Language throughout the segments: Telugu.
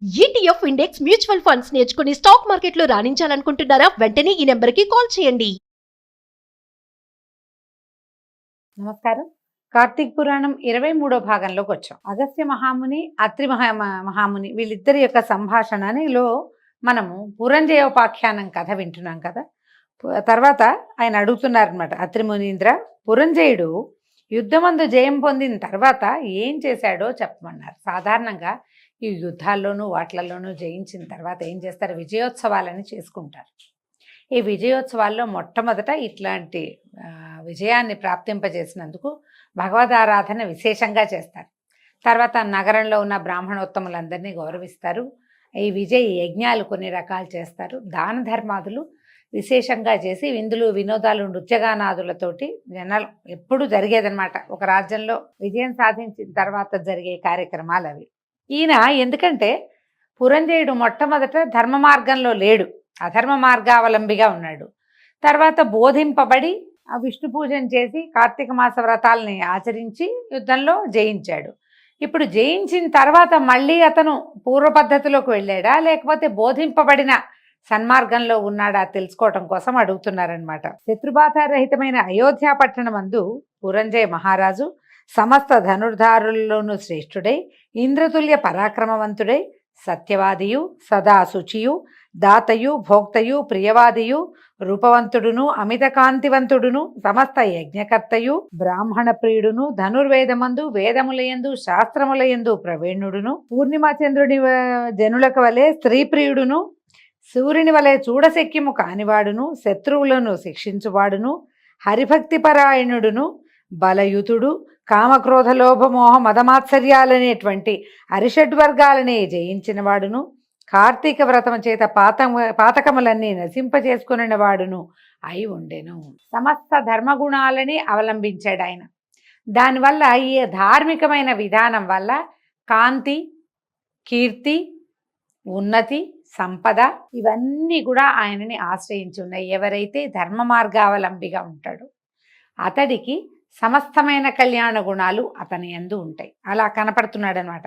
ఈటీఎఫ్ ఇండెక్స్ మ్యూచువల్ ఫండ్స్ నేర్చుకుని స్టాక్ మార్కెట్లో రాణించాలనుకుంటున్నారా? వెంటనే ఈ నెంబర్కి కాల్ చేయండి. నమస్కారం. కార్తీక పురాణం 23వ భాగంలోకి వచ్చాం. అగస్త్య మహాముని, అత్రి మహాముని వీళ్ళిద్దరి యొక్క సంభాషణలో మనము పురంజయోపాఖ్యానం కథ వింటున్నాం కదా. తర్వాత ఆయన అడుగుతున్నారనమాట, అత్రి మునీంద్ర, పురంజయుడు యుద్ధమందు జయం పొందిన తర్వాత ఏం చేశాడో చెప్పమన్నారు. సాధారణంగా ఈ యుద్ధాల్లోనూ వాట్లలోనూ జయించిన తర్వాత ఏం చేస్తారు? విజయోత్సవాలని చేసుకుంటారు. ఈ విజయోత్సవాల్లో మొట్టమొదట ఇట్లాంటి విజయాన్ని ప్రాప్తింపజేసినందుకు భగవద్ ఆరాధన విశేషంగా చేస్తారు. తర్వాత నగరంలో ఉన్న బ్రాహ్మణోత్తములందరినీ గౌరవిస్తారు. ఈ విజయ యజ్ఞాలు కొన్ని రకాలు చేస్తారు. దాన ధర్మాదులు విశేషంగా చేసి విందులు వినోదాలు నృత్యగానాదులతోటి జనాలు ఎప్పుడు జరిగేదనమాట. ఒక రాజ్యంలో విజయం సాధించిన తర్వాత జరిగే కార్యక్రమాలు అవి. ఈయన ఎందుకంటే పురంజయుడు మొట్టమొదట ధర్మ మార్గంలో లేడు, అధర్మ మార్గావలంబిగా ఉన్నాడు. తర్వాత బోధింపబడి విష్ణు పూజన చేసి కార్తీక మాస వ్రతాలని ఆచరించి యుద్ధంలో జయించాడు. ఇప్పుడు జయించిన తర్వాత మళ్ళీ అతను పూర్వ పద్ధతిలోకి వెళ్ళాడా, లేకపోతే బోధింపబడిన సన్మార్గంలో ఉన్నాడా తెలుసుకోవటం కోసం అడుగుతున్నారనమాట. శత్రుబాధారహితమైన అయోధ్య పట్టణమందు పురంజయ మహారాజు సమస్త ధనుర్ధారుల్లోనూ శ్రేష్ఠుడై, ఇంద్రతుల్య పరాక్రమవంతుడై, సత్యవాదియు, సదా శుచియు, దాతయు, భోక్తయు, ప్రియవాదియు, రూపవంతుడును, అమిత కాంతివంతుడును, సమస్త యజ్ఞకర్తయు, బ్రాహ్మణ ప్రియుడును, ధనుర్వేదమందు వేదములయందు శాస్త్రములయందు ప్రవీణుడును, పూర్ణిమా చంద్రుని జనులకు వలె స్త్రీ ప్రియుడును, సూర్యుని వలె చూడశక్యము కానివాడును, శత్రువులను శిక్షించువాడును, హరిభక్తిపరాయణుడును, బలయుతుడు, కామక్రోధ లోభమోహ మదమాత్సర్యాలనేటువంటి అరిషడ్వర్గాలని జయించిన వాడును, కార్తీక వ్రతము చేత పాతకములన్నీ నశింపచేసుకుని వాడును అయి ఉండెను. సమస్త ధర్మగుణాలని అవలంబించాడు ఆయన. దానివల్ల ఈ ధార్మికమైన విధానం వల్ల కాంతి, కీర్తి, ఉన్నతి, సంపద ఇవన్నీ కూడా ఆయనని ఆశ్రయించి ఉన్నాయి. ఎవరైతే ధర్మ మార్గావలంబిగా ఉంటాడో అతడికి సమస్తమైన కళ్యాణ గుణాలు అతని యందు ఉంటాయి. అలా కనపడుతున్నాడు అనమాట.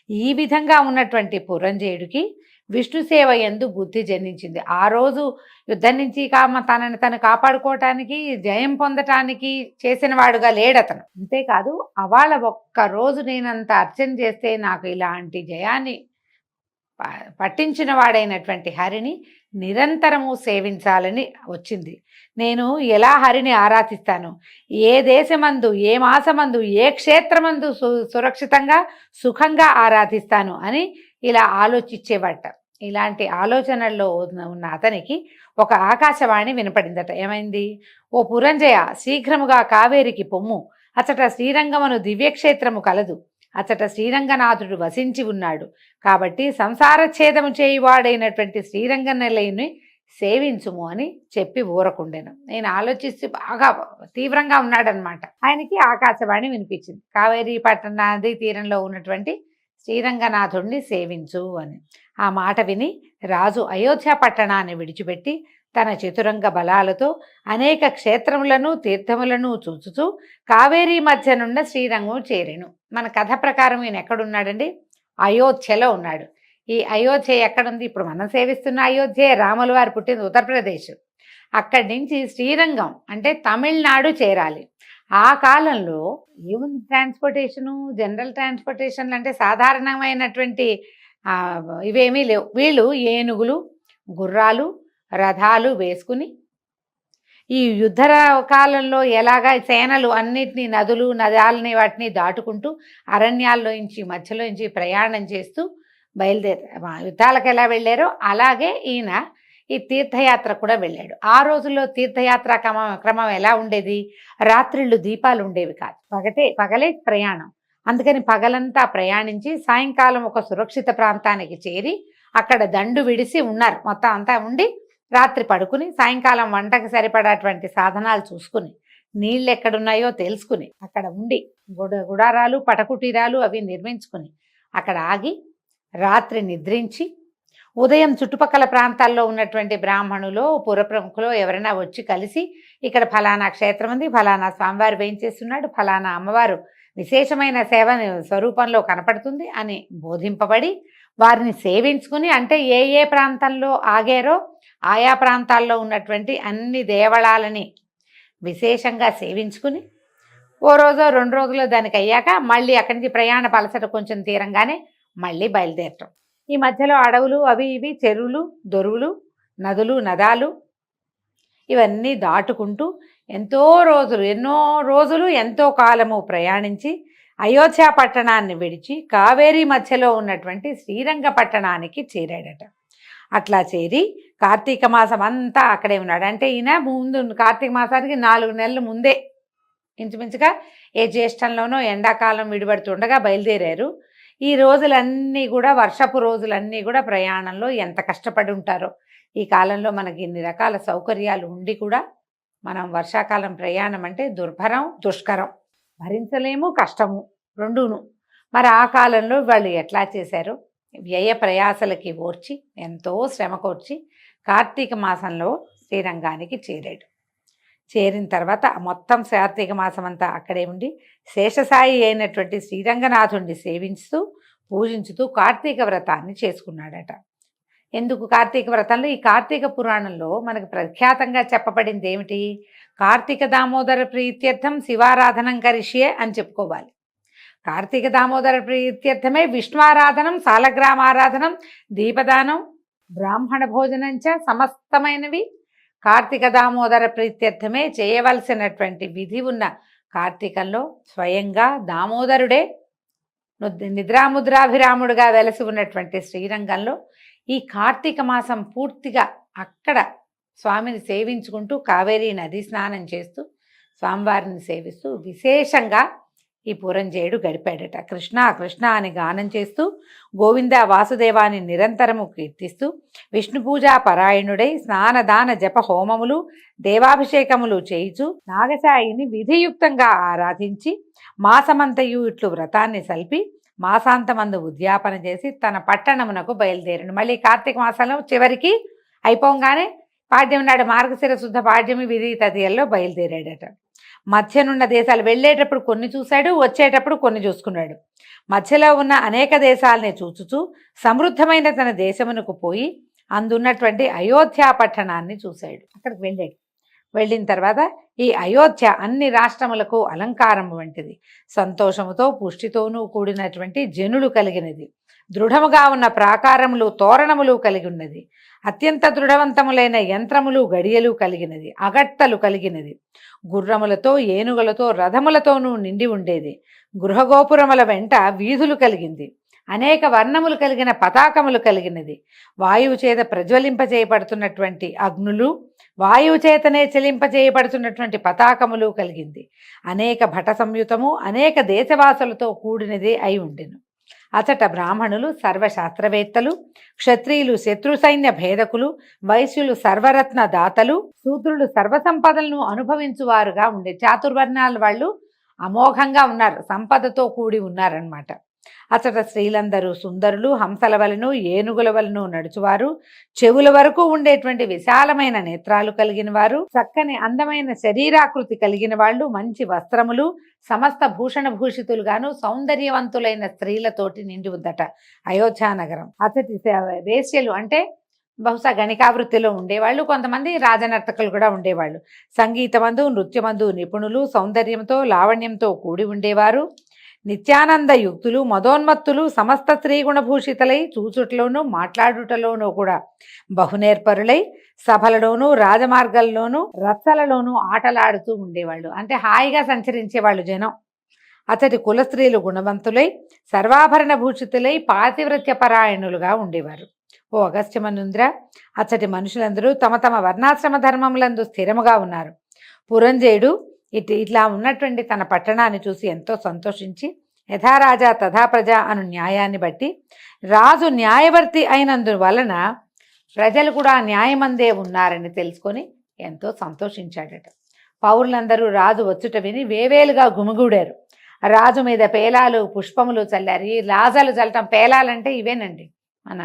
ఈ విధంగా ఉన్నటువంటి పురంజయుడికి విష్ణు సేవ యందు బుద్ధి జనించింది. ఆ రోజు యుద్ధం నుంచి తనని తను కాపాడుకోవటానికి, జయం పొందటానికి చేసిన వాడుగా లేడతను. అంతేకాదు, అవాళ ఒక్కరోజు నేనంత అర్చన చేస్తే నాకు ఇలాంటి జయాన్ని పట్టించిన వాడైనటువంటి హరిని నిరంతరము సేవించాలని వచ్చింది. నేను ఎలా హరిని ఆరాధిస్తాను, ఏ దేశమందు, ఏ మాసమందు, ఏ క్షేత్రమందు సురక్షితంగా సుఖంగా ఆరాధిస్తాను అని ఇలా ఆలోచించేవాట. ఇలాంటి ఆలోచనల్లో ఉన్న అతనికి ఒక ఆకాశవాణి వినపడిందట. ఏమైంది? ఓ పురంజయ, శీఘ్రముగా కావేరికి పొమ్ము, అచట శ్రీరంగమును దివ్యక్షేత్రము కలదు, అచట శ్రీరంగనాథుడు వసించి ఉన్నాడు, కాబట్టి సంసార ఛేదము చేయువాడైనటువంటి శ్రీరంగ నిలయుని సేవించుము అని చెప్పి ఊరకుండెను. నేను ఆలోచిస్తూ బాగా తీవ్రంగా ఉన్నాడనమాట. ఆయనకి ఆకాశవాణి వినిపించింది, కావేరీ పట్టణాది తీరంలో ఉన్నటువంటి శ్రీరంగనాథుడిని సేవించు అని. ఆ మాట విని రాజు అయోధ్య పట్టణాన్ని విడిచిపెట్టి తన చతురంగ బలాలతో అనేక క్షేత్రములను తీర్థములను చూచుతూ కావేరీ మధ్యనున్న శ్రీరంగం చేరెను. మన కథ ప్రకారం ఈయన ఎక్కడున్నాడండి? అయోధ్యలో ఉన్నాడు. ఈ అయోధ్య ఎక్కడుంది? ఇప్పుడు మనం సేవిస్తున్న అయోధ్య రాముల వారు పుట్టింది ఉత్తరప్రదేశ్. అక్కడి నుంచి శ్రీరంగం అంటే తమిళనాడు చేరాలి. ఆ కాలంలో ఏముంది ట్రాన్స్పోర్టేషను, జనరల్ ట్రాన్స్పోర్టేషన్లు అంటే సాధారణమైనటువంటి ఇవేమీ లేవు. వీళ్ళు ఏనుగులు, గుర్రాలు, రథాలు వేసుకుని ఈ యుద్ధ కాలంలో ఎలాగా సేనలు అన్నిటినీ నదులు నదాలని వాటిని దాటుకుంటూ అరణ్యాల్లోంచి మధ్యలోంచి ప్రయాణం చేస్తూ యుద్ధాలకు ఎలా వెళ్ళారో అలాగే ఈయన ఈ తీర్థయాత్ర కూడా వెళ్ళాడు. ఆ రోజుల్లో తీర్థయాత్ర క్రమం ఎలా ఉండేది? రాత్రిళ్ళు దీపాలు ఉండేవి కాదు, పగలే ప్రయాణం. అందుకని పగలంతా ప్రయాణించి సాయంకాలం ఒక సురక్షిత ప్రాంతానికి చేరి అక్కడ దండు విడిసి ఉన్నారు. మొత్తం అంతా ఉండి రాత్రి పడుకుని సాయంకాలం వంటకు సరిపడేటువంటి సాధనాలు చూసుకుని, నీళ్ళు ఎక్కడున్నాయో తెలుసుకుని, అక్కడ ఉండి గుడారాలు, పటకుటీరాలు అవి నిర్మించుకుని అక్కడ ఆగి రాత్రి నిద్రించి ఉదయం చుట్టుపక్కల ప్రాంతాల్లో ఉన్నటువంటి బ్రాహ్మణులు, పురప్రముఖులు ఎవరైనా వచ్చి కలిసి ఇక్కడ ఫలానా క్షేత్రం ఉంది, ఫలానా స్వామివారు వేయించేస్తున్నాడు, ఫలానా అమ్మవారు విశేషమైన సేవ స్వరూపంలో కనపడుతుంది అని బోధింపబడి వారిని సేవించుకుని, అంటే ఏ ఏ ప్రాంతంలో ఆగారో ఆయా ప్రాంతాల్లో ఉన్నటువంటి అన్ని దేవళాలని విశేషంగా సేవించుకుని ఓ రోజో 2 రోజులు దానికి అయ్యాక మళ్ళీ అక్కడి నుంచి ప్రయాణ పలసట కొంచెం తీరంగానే మళ్ళీ బయలుదేరటం. ఈ మధ్యలో అడవులు అవి ఇవి, చెరువులు దొరువులు, నదులు నదాలు ఇవన్నీ దాటుకుంటూ ఎన్నో రోజులు ఎంతో కాలము ప్రయాణించి అయోధ్య పట్టణాన్ని విడిచి కావేరీ మధ్యలో ఉన్నటువంటి శ్రీరంగపట్టణానికి చేరాడట. అట్లా చేరి కార్తీక మాసం అంతా అక్కడే ఉన్నాడు. అంటే ఈయన ముందు కార్తీక మాసానికి 4 నెలల ముందే ఇంచుమించుగా ఏ జ్యేష్టంలోనో ఎండాకాలం విడిపడుతుండగా బయలుదేరారు. ఈ రోజులన్నీ కూడా వర్షపు రోజులన్నీ కూడా ప్రయాణంలో ఎంత కష్టపడి ఉంటారో. ఈ కాలంలో మనకి ఇన్ని రకాల సౌకర్యాలు ఉండి కూడా మనం వర్షాకాలం ప్రయాణం అంటే దుర్భరం, దుష్కరం, భరించలేము, కష్టము రెండూను. మరి ఆ కాలంలో వాళ్ళు ఎట్లా చేశారో వ్యయ ప్రయాసలకి ఓర్చి ఎంతో శ్రమ కోర్చి కార్తీక మాసంలో శ్రీరంగానికి చేరాడు. చేరిన తర్వాత మొత్తం కార్తీక మాసం అంతా అక్కడే ఉండి శేషసాయి అయినటువంటి శ్రీరంగనాథుడిని సేవించుతూ పూజించుతూ కార్తీక వ్రతాన్ని చేసుకున్నాడట. ఎందుకు కార్తీక వ్రతంలో? ఈ కార్తీక పురాణంలో మనకు ప్రఖ్యాతంగా చెప్పబడింది ఏమిటి? కార్తీక దామోదర ప్రీత్యర్థం శివారాధనం కరిష్యే అని చెప్పుకోవాలి. కార్తీక దామోదర ప్రీత్యర్థమే విష్ణువారాధనం, సాలగ్రామారాధనం, దీపదానం, బ్రాహ్మణ భోజనంచ సమస్తమైనవి కార్తీక దామోదర ప్రీత్యర్థమే చేయవలసినటువంటి విధి ఉన్న కార్తీకంలో స్వయంగా దామోదరుడే నిద్రాముద్రాభిరాముడుగా వెలసి ఉన్నటువంటి శ్రీరంగంలో ఈ కార్తీక మాసం పూర్తిగా అక్కడ స్వామిని సేవించుకుంటూ కావేరీ నది స్నానం చేస్తూ స్వామివారిని సేవిస్తూ విశేషంగా ఈ పురంజేయుడు గడిపాడట. కృష్ణ కృష్ణ అని గానం చేస్తూ గోవింద వాసుదేవాన్ని నిరంతరము కీర్తిస్తూ విష్ణు పూజా పరాయణుడై స్నానదాన జప హోమములు దేవాభిషేకములు చేయుచు నాగసాయిని విధియుక్తంగా ఆరాధించి మాసమంతయు ఇట్లు వ్రతాన్ని సల్పి మాసాంతమందు ఉద్యాపన చేసి తన పట్టణమునకు బయలుదేరను. మళ్ళీ కార్తీక మాసంలో చివరికి అయిపోగానే పాడ్యం నాడు మార్గశిర శుద్ధ పాడ్యమి విధి తదియల్లో బయలుదేరాడట. మధ్యనున్న దేశాలు వెళ్ళేటప్పుడు కొన్ని చూశాడు, వచ్చేటప్పుడు కొన్ని చూసుకున్నాడు. మధ్యలో ఉన్న అనేక దేశాలని చూచుచూ సమృద్ధమైన తన దేశమునకు పోయి అందున్నటువంటి అయోధ్య పట్టణాన్ని చూశాడు. అక్కడికి వెళ్ళాడు. వెళ్ళిన తర్వాత ఈ అయోధ్య అన్ని రాష్ట్రములకు అలంకారం వంటిది, సంతోషముతో పుష్టితోనూ కూడినటువంటి జనులు కలిగినది, దృఢముగా ఉన్న ప్రాకారములు తోరణములు కలిగి ఉన్నది, అత్యంత దృఢవంతములైన యంత్రములు గడియలు కలిగినది, అగట్టలు కలిగినది, గుర్రములతో ఏనుగులతో రథములతోనూ నిండి ఉండేది, గృహగోపురముల వెంట వీధులు కలిగింది, అనేక వర్ణములు కలిగిన పతాకములు కలిగినది, వాయువు చేత ప్రజ్వలింపజేయబడుతున్నటువంటి అగ్నులు, వాయువు చేతనే చెలింపజేయబడుతున్నటువంటి పతాకములు కలిగింది, అనేక భట సంయుతము అనేక దేశవాసులతో కూడినదే అయి ఉండెను. అచట బ్రాహ్మణులు సర్వశాస్త్రవేత్తలు, క్షత్రియులు శత్రు సైన్య భేదకులు, వైశ్యులు సర్వరత్న దాతలు, శూద్రులు సర్వసంపదలను అనుభవించువారుగా ఉండే. చాతుర్వర్ణాల వాళ్ళు అమోఘంగా ఉన్నారు, సంపదతో కూడి ఉన్నారన్నమాట. అచట స్త్రీలందరూ సుందరులు, హంసల వలను ఏనుగుల వలను నడుచువారు, చెవుల వరకు ఉండేటువంటి విశాలమైన నేత్రాలు కలిగిన వారు, చక్కని అందమైన శరీరాకృతి కలిగిన వాళ్ళు, మంచి వస్త్రములు, సమస్త భూషణ భూషితులుగాను సౌందర్యవంతులైన స్త్రీలతోటి నిండి ఉందట అయోధ్య నగరం. అతడి వేశ్యలు అంటే బహుశా గణికావృత్తిలో ఉండేవాళ్ళు, కొంతమంది రాజనర్తకులు కూడా ఉండేవాళ్ళు. సంగీతమందు నృత్యమందు నిపుణులు, సౌందర్యంతో లావణ్యంతో కూడి ఉండేవారు, నిత్యానంద యుక్తులు, మదోన్మత్తులు, సమస్త స్త్రీగుణభూషితులై చూచుటలోనూ మాట్లాడుటలోనూ కూడా బహునేర్పరులై సభలలోనూ రాజమార్గాల్లోనూ రచ్చలలోనూ ఆటలాడుతూ ఉండేవాళ్ళు. అంటే హాయిగా సంచరించేవాళ్ళు జనం. అతడి కులస్త్రీలు గుణవంతులై సర్వాభరణ భూషితులై పాతివ్రత్య పరాయణులుగా ఉండేవారు. ఓ అగస్త్యమనుంద్ర, అతడి మనుషులందరూ తమ తమ వర్ణాశ్రమ ధర్మములందు స్థిరముగా ఉన్నారు. పురంజేయుడు ఇట్లా ఉన్నటువంటి తన పట్టణాన్ని చూసి ఎంతో సంతోషించి యథారాజా తథా ప్రజ అను న్యాయాన్ని బట్టి రాజు న్యాయవర్తి అయినందువలన ప్రజలు కూడా న్యాయమందే ఉన్నారని తెలుసుకొని ఎంతో సంతోషించాడట. పౌరులందరూ రాజు వచ్చుట విని వేవేలుగా గుమిగూడారు. రాజు మీద పేలాలు పుష్పములు చల్లారు. ఈ లాజాలు చల్లటం, పేలాలంటే ఇవేనండి, మన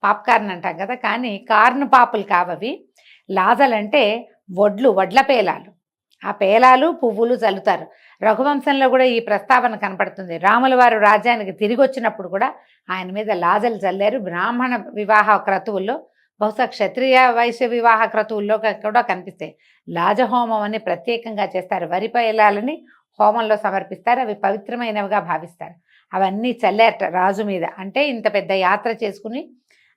పాప్కార్న్ అంటాం కదా, కానీ కార్న్ పాపులు కావవి. లాజలంటే వడ్ల పేలాలు. ఆ పేలాలు పువ్వులు చల్లుతారు. రఘువంశంలో కూడా ఈ ప్రస్తావన కనపడుతుంది. రాముల వారు రాజ్యానికి తిరిగి వచ్చినప్పుడు కూడా ఆయన మీద లాజలు చల్లారు. బ్రాహ్మణ వివాహ క్రతువుల్లో, బహుశా క్షత్రియ వైశ్య వివాహ క్రతువుల్లో కూడా కనిపిస్తాయి. లాజహోమం అని ప్రత్యేకంగా చేస్తారు. వరి పైలాలని హోమంలో సమర్పిస్తారు. అవి పవిత్రమైనవిగా భావిస్తారు. అవన్నీ చల్లారట రాజు మీద. అంటే ఇంత పెద్ద యాత్ర చేసుకుని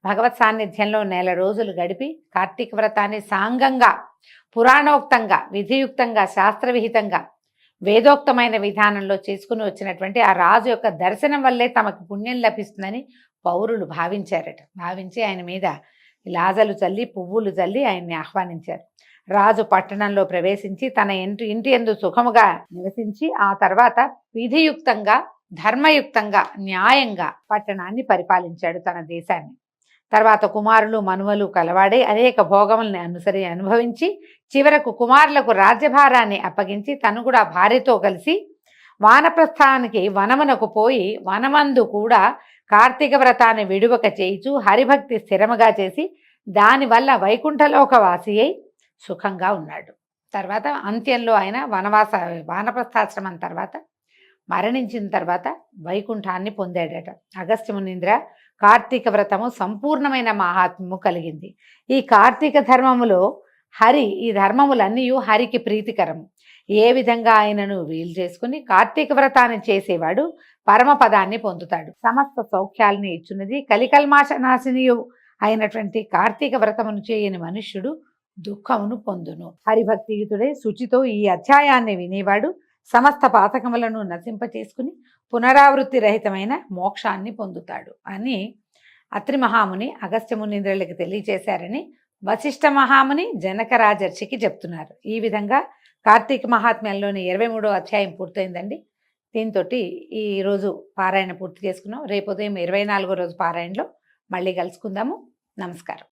భగవత్ సాన్నిధ్యంలో నెల రోజులు గడిపి కార్తీక వ్రతాన్ని సాంగంగా, పురాణోక్తంగా, విధియుక్తంగా, శాస్త్రవిహితంగా, వేదోక్తమైన విధానంలో చేసుకుని వచ్చినటువంటి ఆ రాజు యొక్క దర్శనం వల్లే తమకు పుణ్యం లభిస్తుందని పౌరులు భావించారట. భావించి ఆయన మీద లాజలు చల్లి, పువ్వులు చల్లి ఆయన్ని ఆహ్వానించారు. రాజు పట్టణంలో ప్రవేశించి తన ఇంటి యందు సుఖముగా నివసించి ఆ తర్వాత విధియుక్తంగా, ధర్మయుక్తంగా, న్యాయంగా పట్టణాన్ని పరిపాలించాడు, తన దేశాన్ని. తర్వాత కుమారులు మనుమలు కలవాడే అనేక భోగముల్ని అనుభవించి చివరకు కుమారులకు రాజ్యభారాన్ని అప్పగించి తను కూడా భార్యతో కలిసి వానప్రస్థానికి వనమునకు పోయి వనమందు కూడా కార్తీక వ్రతాన్ని విడువక చేయిచు హరిభక్తి స్థిరముగా చేసి దానివల్ల వైకుంఠలోకవాసి అయి సుఖంగా ఉన్నాడు. తర్వాత అంత్యంలో ఆయన వానప్రస్థాశ్రమం తర్వాత మరణించిన తర్వాత వైకుంఠాన్ని పొందాడట. అగస్త్య మునీంద్ర కార్తీక వ్రతము సంపూర్ణమైన మహాత్మ్యము కలిగింది. ఈ కార్తీక ధర్మములో ఈ ధర్మములన్నీ హరికి ప్రీతికరము. ఏ విధంగా ఆయనను వీలు చేసుకుని కార్తీక వ్రతాన్ని చేసేవాడు పరమపదాన్ని పొందుతాడు. సమస్త సౌఖ్యాలని ఇచ్చున్నది కలికల్మాష నాశినియు అయినటువంటి కార్తీక వ్రతమును చేయని మనుష్యుడు దుఃఖమును పొందును. హరిభక్తియుతుడై శుచితో ఈ అధ్యాయాన్ని వినేవాడు సమస్త పాతకములను నశింపచేసుకుని పునరావృత్తి రహితమైన మోక్షాన్ని పొందుతాడు అని అత్రి మహాముని అగస్త్య మునీంద్రులకి తెలియచేశారని వశిష్ఠ మహాముని జనక రాజర్షికి చెప్తున్నారు. ఈ విధంగా కార్తీక మహాత్మ్యంలోని 23వ అధ్యాయం పూర్తయిందండి. దీంతో ఈరోజు పారాయణ పూర్తి చేసుకున్నాం. రేపు ఉదయం 24వ రోజు పారాయణలో మళ్ళీ కలుసుకుందాము. నమస్కారం.